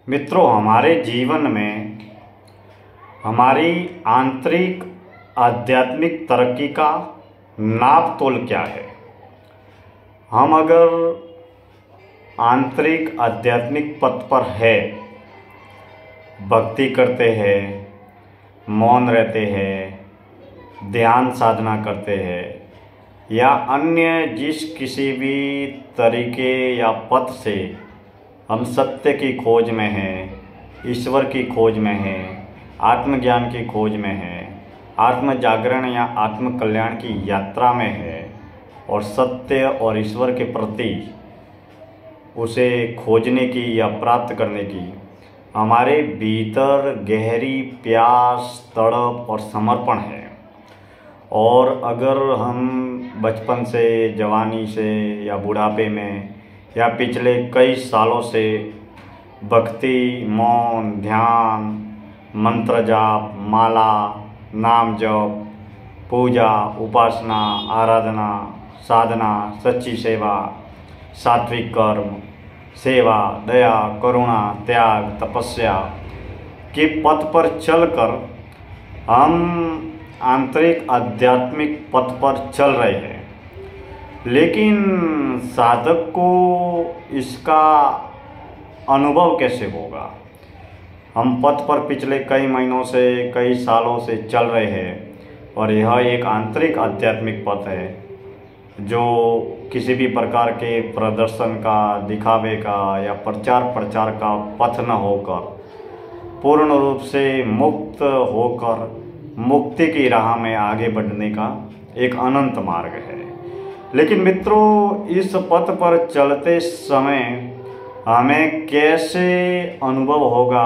मित्रों, हमारे जीवन में हमारी आंतरिक आध्यात्मिक तरक्की का नाप तोल क्या है। हम अगर आंतरिक आध्यात्मिक पथ पर है, भक्ति करते हैं, मौन रहते हैं, ध्यान साधना करते हैं या अन्य जिस किसी भी तरीके या पथ से हम सत्य की खोज में हैं, ईश्वर की खोज में हैं, आत्मज्ञान की खोज में हैं, आत्म जागरण या आत्म कल्याण की यात्रा में है और सत्य और ईश्वर के प्रति उसे खोजने की या प्राप्त करने की हमारे भीतर गहरी प्यास, तड़प और समर्पण है। और अगर हम बचपन से, जवानी से या बुढ़ापे में या पिछले कई सालों से भक्ति, मौन, ध्यान, मंत्र जाप, माला, नाम जप, पूजा, उपासना, आराधना, साधना, सच्ची सेवा, सात्विक कर्म, सेवा, दया, करुणा, त्याग, तपस्या के पथ पर चलकर हम आंतरिक आध्यात्मिक पथ पर चल रहे हैं, लेकिन साधक को इसका अनुभव कैसे होगा। हम पथ पर पिछले कई महीनों से, कई सालों से चल रहे हैं और यह एक आंतरिक आध्यात्मिक पथ है जो किसी भी प्रकार के प्रदर्शन का, दिखावे का या प्रचार प्रचार का पथ न होकर पूर्ण रूप से मुक्त होकर मुक्ति की राह में आगे बढ़ने का एक अनंत मार्ग है। लेकिन मित्रों, इस पथ पर चलते समय हमें कैसे अनुभव होगा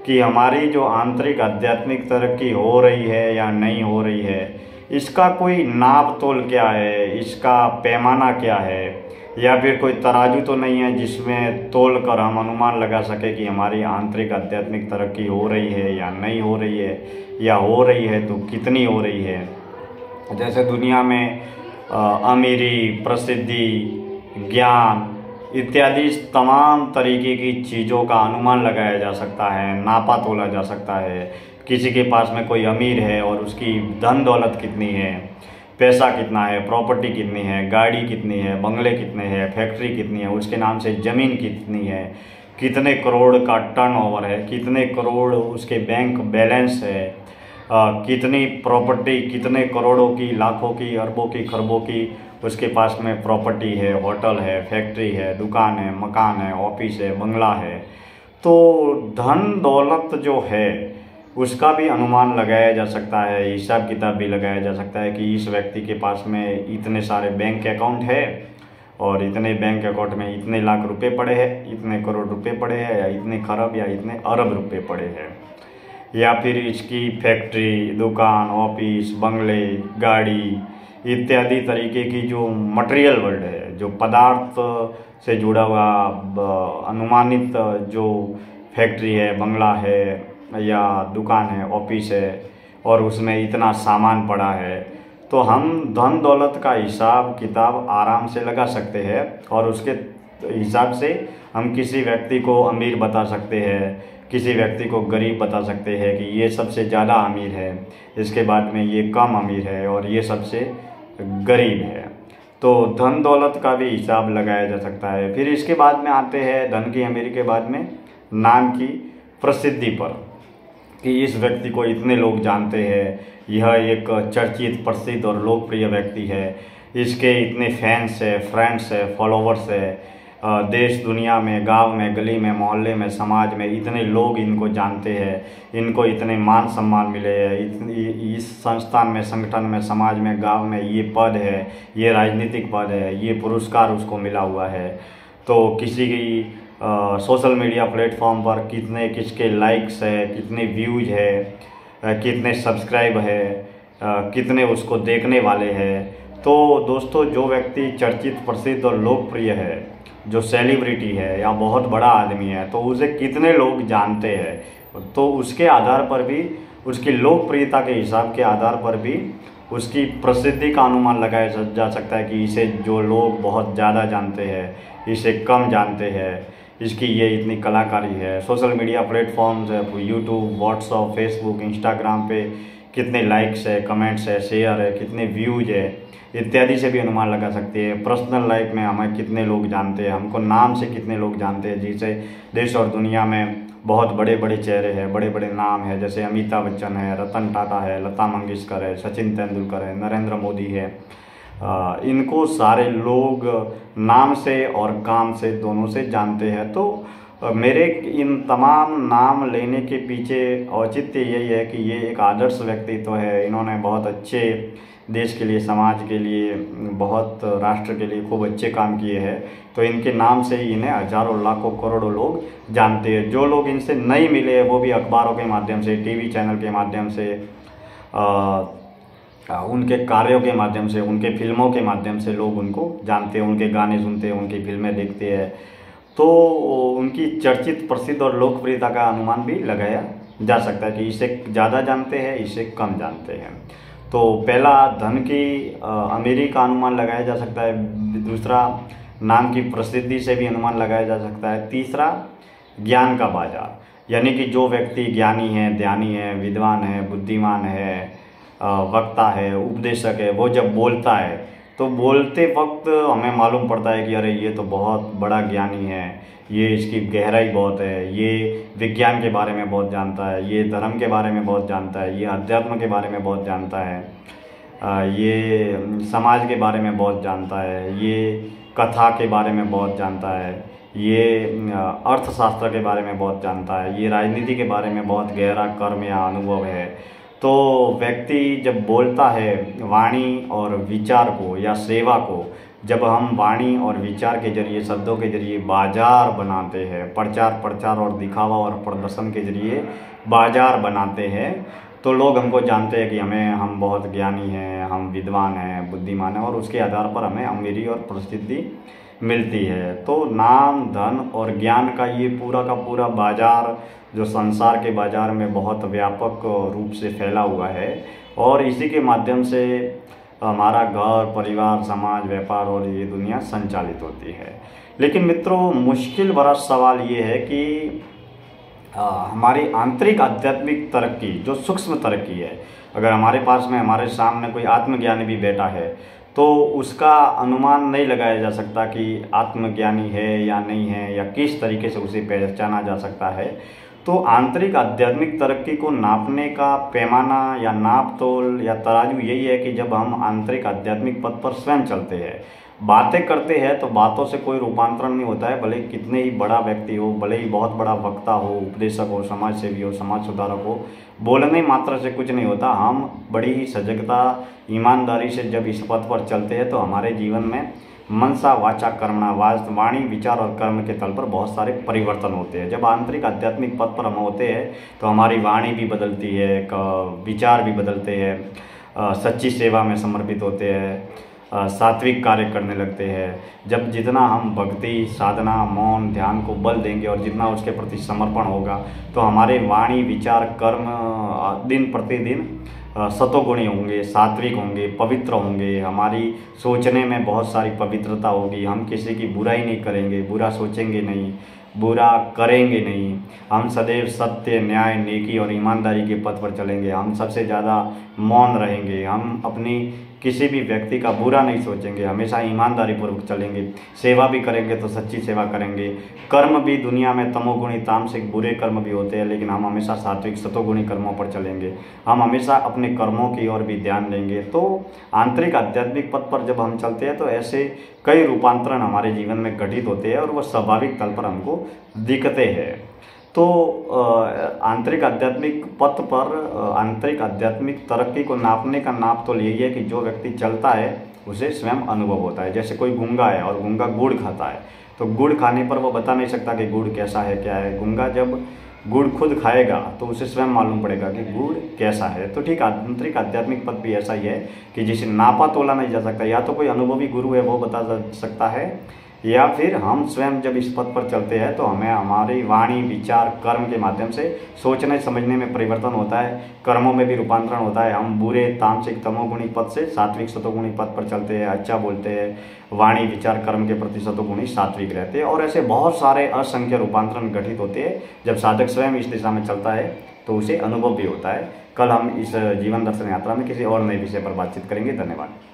कि हमारी जो आंतरिक आध्यात्मिक तरक्की हो रही है या नहीं हो रही है, इसका कोई नाप तोल क्या है, इसका पैमाना क्या है, या फिर कोई तराजू तो नहीं है जिसमें तोल कर हम अनुमान लगा सके कि हमारी आंतरिक आध्यात्मिक तरक्की हो रही है या नहीं हो रही है, या हो रही है तो कितनी हो रही है। जैसे दुनिया में अमीरी, प्रसिद्धि, ज्ञान इत्यादि तमाम तरीके की चीज़ों का अनुमान लगाया जा सकता है, नापा तोला जा सकता है। किसी के पास में कोई अमीर है और उसकी धन दौलत कितनी है, पैसा कितना है, प्रॉपर्टी कितनी है, गाड़ी कितनी है, बंगले कितने हैं, फैक्ट्री कितनी है, उसके नाम से ज़मीन कितनी है, कितने करोड़ का टर्नओवर है, कितने करोड़ उसके बैंक बैलेंस है, कितनी प्रॉपर्टी, कितने करोड़ों की, लाखों की, अरबों की, खरबों की उसके पास में प्रॉपर्टी है, होटल है, फैक्ट्री है, दुकान है, मकान है, ऑफिस है, बंगला है। तो धन दौलत जो है उसका भी अनुमान लगाया जा सकता है, हिसाब किताब भी लगाया जा सकता है कि इस व्यक्ति के पास में इतने सारे बैंक अकाउंट है और इतने बैंक अकाउंट में इतने लाख रुपए पड़े हैं, इतने करोड़ रुपए पड़े हैं, या इतने खरब या इतने अरब रुपए पड़े हैं। या फिर इसकी फैक्ट्री, दुकान, ऑफिस, बंगले, गाड़ी इत्यादि तरीके की जो मटेरियल वर्ल्ड है, जो पदार्थ से जुड़ा हुआ अनुमानित जो फैक्ट्री है, बंगला है या दुकान है, ऑफिस है और उसमें इतना सामान पड़ा है, तो हम धन दौलत का हिसाब किताब आराम से लगा सकते हैं और उसके हिसाब से हम किसी व्यक्ति को अमीर बता सकते हैं, किसी व्यक्ति को गरीब बता सकते हैं कि ये सबसे ज़्यादा अमीर है, इसके बाद में ये कम अमीर है और ये सबसे गरीब है। तो धन दौलत का भी हिसाब लगाया जा सकता है। फिर इसके बाद में आते हैं धन की अमीरी के बाद में नाम की प्रसिद्धि पर, कि इस व्यक्ति को इतने लोग जानते हैं, यह एक चर्चित, प्रसिद्ध और लोकप्रिय व्यक्ति है, इसके इतने फैंस है, फ्रेंड्स है, फॉलोवर्स है, देश दुनिया में, गांव में, गली में, मोहल्ले में, समाज में इतने लोग इनको जानते हैं, इनको इतने मान सम्मान मिले हैं, इस संस्थान में, संगठन में, समाज में, गांव में ये पद है, ये राजनीतिक पद है, ये पुरस्कार उसको मिला हुआ है। तो किसी की सोशल मीडिया प्लेटफॉर्म पर कितने किसके लाइक्स है, कितने व्यूज है, कितने सब्सक्राइब है, कितने उसको देखने वाले हैं। तो दोस्तों, जो व्यक्ति चर्चित, प्रसिद्ध और लोकप्रिय है, जो सेलिब्रिटी है या बहुत बड़ा आदमी है, तो उसे कितने लोग जानते हैं, तो उसके आधार पर भी, उसकी लोकप्रियता के हिसाब के आधार पर भी उसकी प्रसिद्धि का अनुमान लगाया जा सकता है कि इसे जो लोग बहुत ज़्यादा जानते हैं, इसे कम जानते हैं, इसकी ये इतनी कलाकारी है। सोशल मीडिया प्लेटफॉर्म्स है, यूट्यूब, व्हाट्सअप, फेसबुक, इंस्टाग्राम पे कितने लाइक्स है, कमेंट्स है, शेयर है, कितने व्यूज है इत्यादि से भी अनुमान लगा सकते हैं। पर्सनल लाइफ में हमें कितने लोग जानते हैं, हमको नाम से कितने लोग जानते हैं, जिसे देश और दुनिया में बहुत बड़े बड़े चेहरे हैं, बड़े बड़े नाम हैं, जैसे अमिताभ बच्चन है, रतन टाटा है, लता मंगेशकर है, सचिन तेंदुलकर है, नरेंद्र मोदी है। इनको सारे लोग नाम से और काम से दोनों से जानते हैं। तो मेरे इन तमाम नाम लेने के पीछे औचित्य यही है कि ये एक आदर्श व्यक्तित्व है। इन्होंने बहुत अच्छे देश के लिए, समाज के लिए, बहुत राष्ट्र के लिए खूब अच्छे काम किए हैं। तो इनके नाम से ही इन्हें हजारों, लाखों, करोड़ों लोग जानते हैं। जो लोग इनसे नहीं मिले वो भी अखबारों के माध्यम से, टीवी चैनल के माध्यम से, उनके कार्यों के माध्यम से, उनके फिल्मों के माध्यम से लोग उनको जानते हैं, उनके गाने सुनते हैं, उनकी फिल्में देखते हैं। तो उनकी चर्चित, प्रसिद्ध और लोकप्रियता का अनुमान भी लगाया जा सकता है कि इसे ज़्यादा जानते हैं, इसे कम जानते हैं। तो पहला धन की अमीरी का अनुमान लगाया जा सकता है। दूसरा नाम की प्रसिद्धि से भी अनुमान लगाया जा सकता है। तीसरा ज्ञान का बाजार, यानी कि जो व्यक्ति ज्ञानी है, ध्यानी है, विद्वान है, बुद्धिमान है, वक्ता है, उपदेशक है, वो जब बोलता है तो बोलते वक्त हमें मालूम पड़ता है कि अरे ये तो बहुत बड़ा ज्ञानी है, ये इसकी गहराई बहुत है, ये विज्ञान के बारे में बहुत जानता है, ये धर्म के बारे में बहुत जानता है, ये अध्यात्म के बारे में बहुत जानता है, ये समाज के बारे में बहुत जानता है, ये कथा के बारे में बहुत जानता है, ये अर्थशास्त्र के बारे में बहुत जानता है, ये राजनीति के बारे में बहुत गहरा कर्म या अनुभव है। तो व्यक्ति जब बोलता है, वाणी और विचार को या सेवा को जब हम वाणी और विचार के जरिए, शब्दों के जरिए बाजार बनाते हैं, प्रचार और दिखावा और प्रदर्शन के जरिए बाजार बनाते हैं, तो लोग हमको जानते हैं कि हम बहुत ज्ञानी हैं, हम विद्वान हैं, बुद्धिमान हैं, और उसके आधार पर हमें अमीरी और प्रसिद्धि मिलती है। तो नाम, धन और ज्ञान का ये पूरा का पूरा बाजार जो संसार के बाजार में बहुत व्यापक रूप से फैला हुआ है, और इसी के माध्यम से हमारा घर, परिवार, समाज, व्यापार और ये दुनिया संचालित होती है। लेकिन मित्रों, मुश्किल भरा सवाल ये है कि हमारी आंतरिक आध्यात्मिक तरक्की, जो सूक्ष्म तरक्की है, अगर हमारे पास में, हमारे सामने कोई आत्मज्ञानी भी बैठा है तो उसका अनुमान नहीं लगाया जा सकता कि आत्मज्ञानी है या नहीं है, या किस तरीके से उसे पहचाना जा सकता है। तो आंतरिक आध्यात्मिक तरक्की को नापने का पैमाना या नाप तोल या तराजू यही है कि जब हम आंतरिक आध्यात्मिक पथ पर स्वयं चलते हैं, बातें करते हैं, तो बातों से कोई रूपांतरण नहीं होता है। भले कितने ही बड़ा व्यक्ति हो, भले ही बहुत बड़ा वक्ता हो, उपदेशक हो, समाज सेवी हो, समाज सुधारक हो, बोलने मात्र से कुछ नहीं होता। हम बड़ी ही सजगता, ईमानदारी से जब इस पथ पर चलते हैं तो हमारे जीवन में मनसा वाचा कर्मणा, वाणी, विचार और कर्म के तल पर बहुत सारे परिवर्तन होते हैं। जब आंतरिक आध्यात्मिक पथ पर हम होते हैं तो हमारी वाणी भी बदलती है, विचार भी बदलते हैं, सच्ची सेवा में समर्पित होते हैं, सात्विक कार्य करने लगते हैं। जब जितना हम भक्ति, साधना, मौन, ध्यान को बल देंगे और जितना उसके प्रति समर्पण होगा, तो हमारे वाणी, विचार, कर्म दिन प्रतिदिन सतोगुणी होंगे, सात्विक होंगे, पवित्र होंगे। हमारी सोचने में बहुत सारी पवित्रता होगी। हम किसी की बुराई नहीं करेंगे, बुरा सोचेंगे नहीं, बुरा करेंगे नहीं। हम सदैव सत्य, न्याय, नेकी और ईमानदारी के पथ पर चलेंगे। हम सबसे ज़्यादा मौन रहेंगे। हम अपनी किसी भी व्यक्ति का बुरा नहीं सोचेंगे, हमेशा ईमानदारी पूर्वक चलेंगे। सेवा भी करेंगे तो सच्ची सेवा करेंगे। कर्म भी दुनिया में तमोगुणी, तामसिक, बुरे कर्म भी होते हैं, लेकिन हम हमेशा सात्विक, सतोगुणी कर्मों पर चलेंगे। हम हमेशा अपने कर्मों की ओर भी ध्यान देंगे। तो आंतरिक आध्यात्मिक पथ पर जब हम चलते हैं तो ऐसे कई रूपांतरण हमारे जीवन में घटित होते हैं और वह स्वाभाविक तल पर हमको दिखते हैं। तो आंतरिक आध्यात्मिक पथ पर आंतरिक आध्यात्मिक तरक्की को नापने का नाप तो यही है कि जो व्यक्ति चलता है उसे स्वयं अनुभव होता है। जैसे कोई गूंगा है और गूंगा गुड़ खाता है, तो गुड़ खाने पर वो बता नहीं सकता कि गुड़ कैसा है, क्या है। गूंगा जब गुड़ खुद खाएगा तो उसे स्वयं मालूम पड़ेगा कि गुड़ कैसा है। तो ठीक आंतरिक आध्यात्मिक पथ भी ऐसा ही है कि जिसे नापा तोला नहीं जा सकता। या तो कोई अनुभवी गुरु है वो बता सकता है, या फिर हम स्वयं जब इस पथ पर चलते हैं तो हमें हमारी वाणी, विचार, कर्म के माध्यम से सोचने समझने में परिवर्तन होता है, कर्मों में भी रूपांतरण होता है। हम बुरे तामसिक तमोगुणी पथ से सात्विक सतोगुणी पथ पर चलते हैं, अच्छा बोलते हैं, वाणी, विचार, कर्म के प्रति सतोगुणी सात्विक रहते हैं, और ऐसे बहुत सारे असंख्य रूपांतरण घटित होते हैं। जब साधक स्वयं इस दिशा में चलता है तो उसे अनुभव भी होता है। कल हम इस जीवन दर्शन यात्रा में किसी और नए विषय पर बातचीत करेंगे। धन्यवाद।